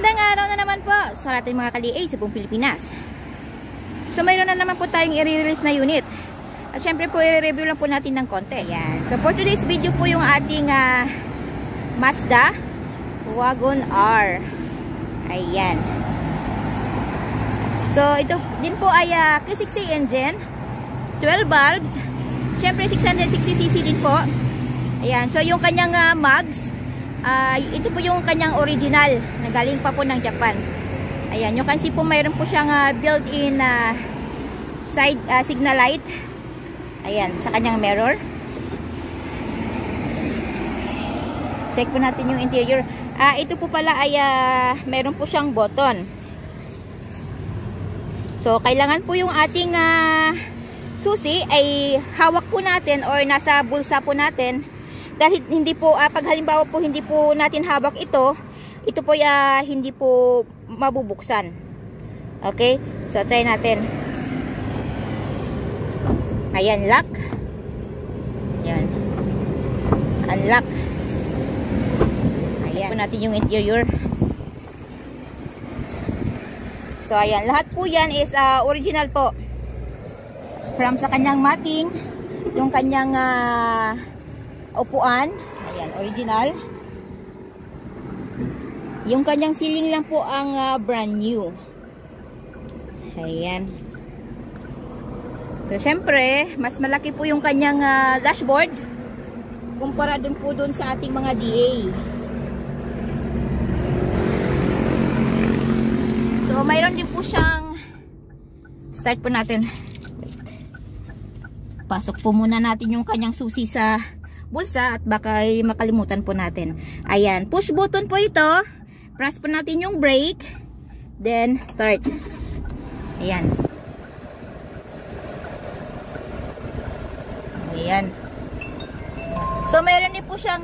Magandang araw na naman po sa ating mga kali-A sa buong Pilipinas. So mayroon na naman po tayong i-release na unit. At syempre po i-review lang po natin ng konti. Yan. So for today's video po yung ating Mazda Wagon R. Ayan. So ito din po ay Q60 engine, 12 valves. Syempre 660cc din po. Ayan. So yung kanyang mags, ito po yung kanyang original na galing pa po ng Japan. Ayan, you can see po mayroon po siyang built-in side signal light. Ayan, sa kanyang mirror. Check po natin yung interior. Ito po pala ay mayroon po siyang button. So, kailangan po yung ating susi ay hawak po natin or nasa bulsa po natin. Dahil hindi po, pag halimbawa po hindi po natin hawak ito po hindi po mabubuksan. Okay? So, try natin. Ayan, lock. Ayan. Unlock. Ayan. Po natin yung interior. So, ayan. Lahat po yan is original po. From sa kanyang mating, yung kanyang upuan, ayan, original. Yung kanyang ceiling lang po ang brand new. Ayan. So, syempre, mas malaki po yung kanyang dashboard kumpara dun po dun sa ating mga DA. So, mayroon din po siyang start po natin. Pasok po muna natin yung kanyang susi sa bulsa at baka makalimutan po natin. Ayan, push button po ito. Press po natin yung brake, then start. Ayan. Ayan. So mayroon din po siyang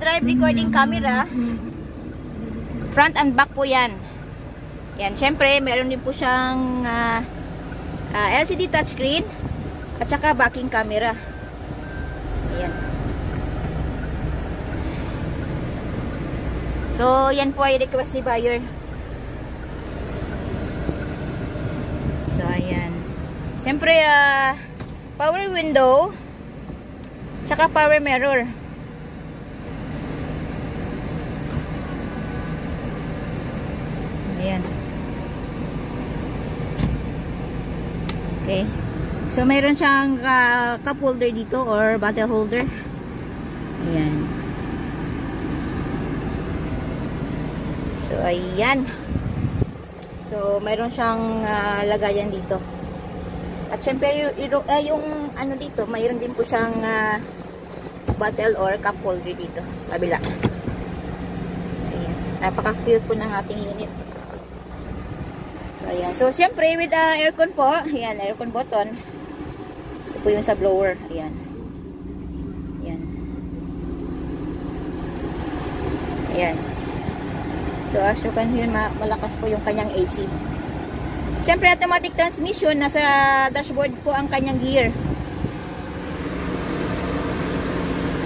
drive recording camera. Front and back po yan. Yan, syempre mayroon din po siyang LCD touchscreen at saka backing camera. Ayan. So, yan po ay request ni buyer. So, ayan. Siyempre, power window, tsaka power mirror. Ayan. Okay. So, mayroon siyang cup holder dito or bottle holder. Ayan. So, ayan. So, mayroon siyang lagayan dito. At syempre, yung ano dito, mayroon din po siyang bottle or cup holder dito sa kabila. Ayan. Napaka-cute po ng ating unit. So, ayan. So, syempre, with aircon po. Ayan, aircon button. Ito po yung sa blower. Ayan. Ayan. Ayan. So, as you can hear, malakas po yung kanyang AC. Siyempre, automatic transmission. Nasa dashboard po ang kanyang gear.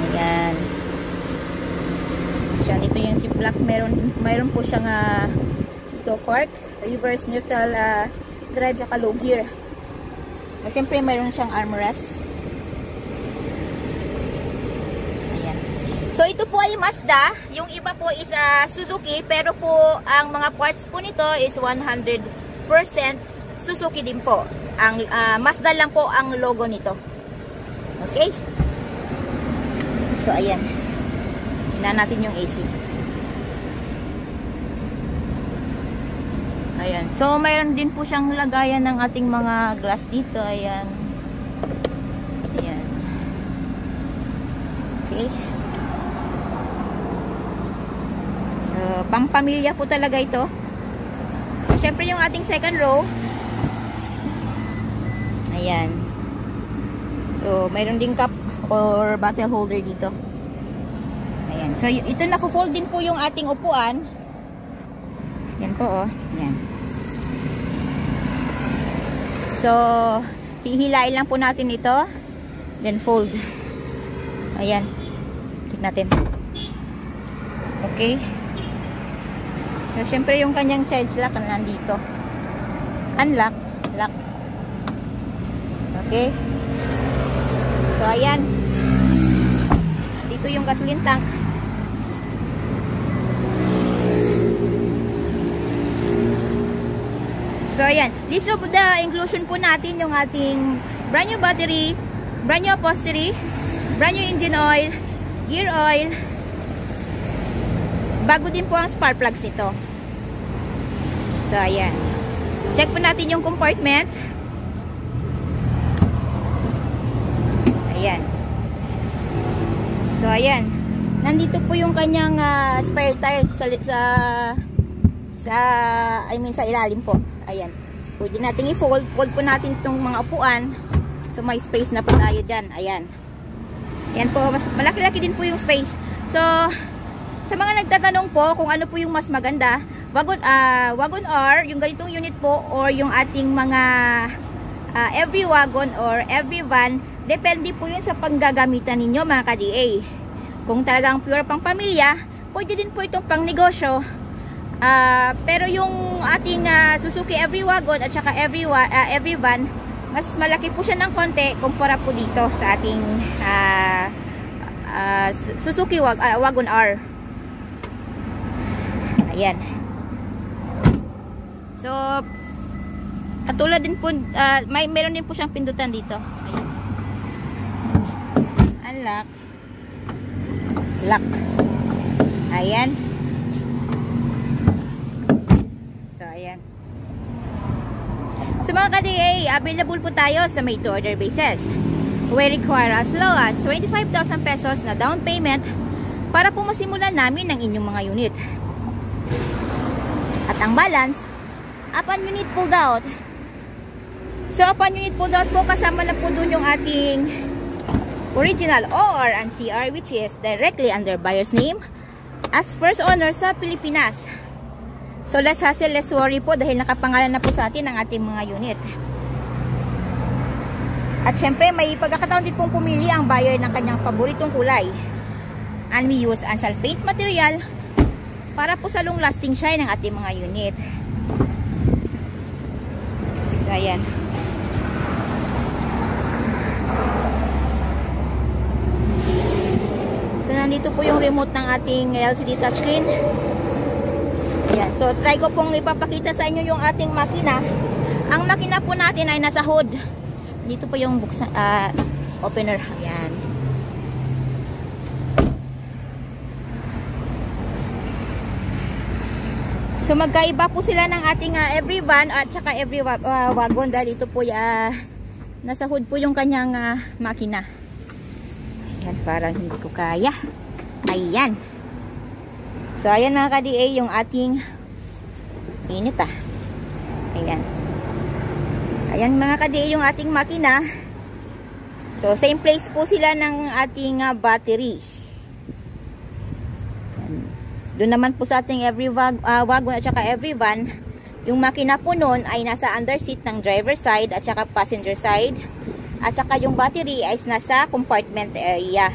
Ayan. So, ito yung si black. Mayroon po siyang ito, park, reverse, neutral, drive, saka low gear. So, siyempre, mayroon siyang armrest. So, ito po ay Mazda. Yung iba po is Suzuki. Pero po, ang mga parts po nito is 100% Suzuki din po. Ang Mazda lang po ang logo nito. Okay? So, ayan. Tingnan natin yung AC. Ayan. So, mayroon din po siyang lagayan ng ating mga glass dito. Ayan. Ayan. Okay. Pampamilya po talaga ito. Siyempre yung ating second row. Ayan. So, mayroon din cup or bottle holder dito. Ayan. So, ito naku-fold din po yung ating upuan. Yan po, oh. Ayan. So, hihilain lang po natin ito. Then, fold. Ayan. Tignan natin. Okay. So, syempre yung kanyang child lock nandito. Unlock, lock. Okay. So, ayan. Dito yung gasoline tank. So, ayan. List of the inclusion po natin yung ating brand new battery, brand new upholstery, brand new engine oil, gear oil. Bago din po ang spark plugs nito. So, ayan. Check po natin yung compartment. Ayan. So, ayan. Nandito po yung kanyang spare tire sa ilalim po. Ayan. Pwede natin i-fold. Fold po natin itong mga upuan. So, may space na po tayo dyan. Ayan. Ayan po. Mas malaki-laki din po yung space. So, sa mga nagtatanong po kung ano po yung mas maganda, wagon R, yung ganitong unit po, or yung ating mga every wagon or every van, depende po yun sa panggagamitan ninyo mga ka-DA. Kung talagang pure pang pamilya, pwede din po itong pang negosyo. Pero yung ating Suzuki every wagon at saka every van, mas malaki po siya ng konti kumpara po dito sa ating Suzuki Wagon R. Ayan. So, katulad din po, meron din po siyang pindutan dito. Ayan. Unlock. Lock. Ayan. So, ayan. So, mga ka-DA, available po tayo sa made to order basis. We require as low as 25,000 pesos na down payment para po masimulan namin ang inyong mga unit. At ang balance, upon unit pulled out. So, upon unit pulled out po, kasama na po dun yung ating original OR and CR, which is directly under buyer's name as first owner sa Pilipinas. So, less hassle, less worry po dahil nakapangalan na po sa atin ang ating mga unit. At syempre, may pagkakataon din pong pumili ang buyer ng kanyang paboritong kulay. And we use ansal paint material para po sa long lasting shine ng ating mga unit. So, ayan. So, nandito po yung remote ng ating LCD touchscreen. Ayan. So, try ko pong ipapakita sa inyo yung ating makina. Ang makina po natin ay nasa hood. Dito po yung opener. Ayan. So, magkaiba po sila ng ating every van at saka every wagon dahil ito po nasa hood po yung kanyang makina. Ayan, parang hindi ko kaya. Ayan. So, ayan mga ka-DA yung ating init Ayan. Ayan mga ka-DA yung ating makina. So, same place po sila ng ating battery. Doon naman po sa ating every wagon at saka every van, yung makina po nun ay nasa under seat ng driver side at saka passenger side. At saka yung battery ay nasa compartment area.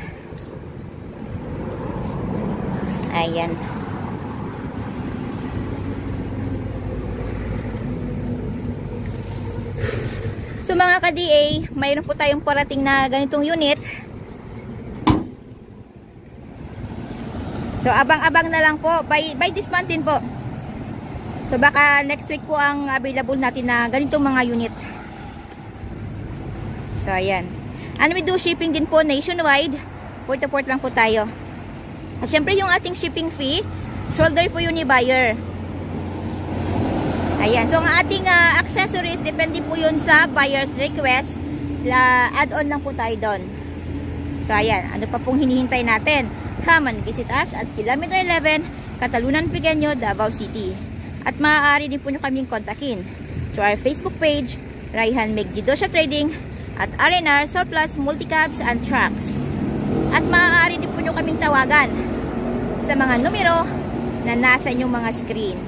Ayan. So mga ka-DA, mayroon po tayong parating na ganitong unit. So, abang-abang na lang po. By this month din po. So, baka next week po ang available natin na ganitong mga unit. So, ayan. And we do shipping din po nationwide. Port to port lang po tayo. At syempre, yung ating shipping fee, shoulder po yun ni buyer. Ayan. So, ang ating accessories, depende po yun sa buyer's request. Add-on lang po tayo doon. So, ayan. Ano pa pong hinihintay natin? Come and visit us at Kilometer 11, Catalunan Pequeño, Davao City. At maaari din po nyo kaming kontakin to our Facebook page, Raihan Megdidosya Trading, at RNR Surplus Multicabs and Trucks. At maaari din po nyo kaming tawagan sa mga numero na nasa inyong mga screen.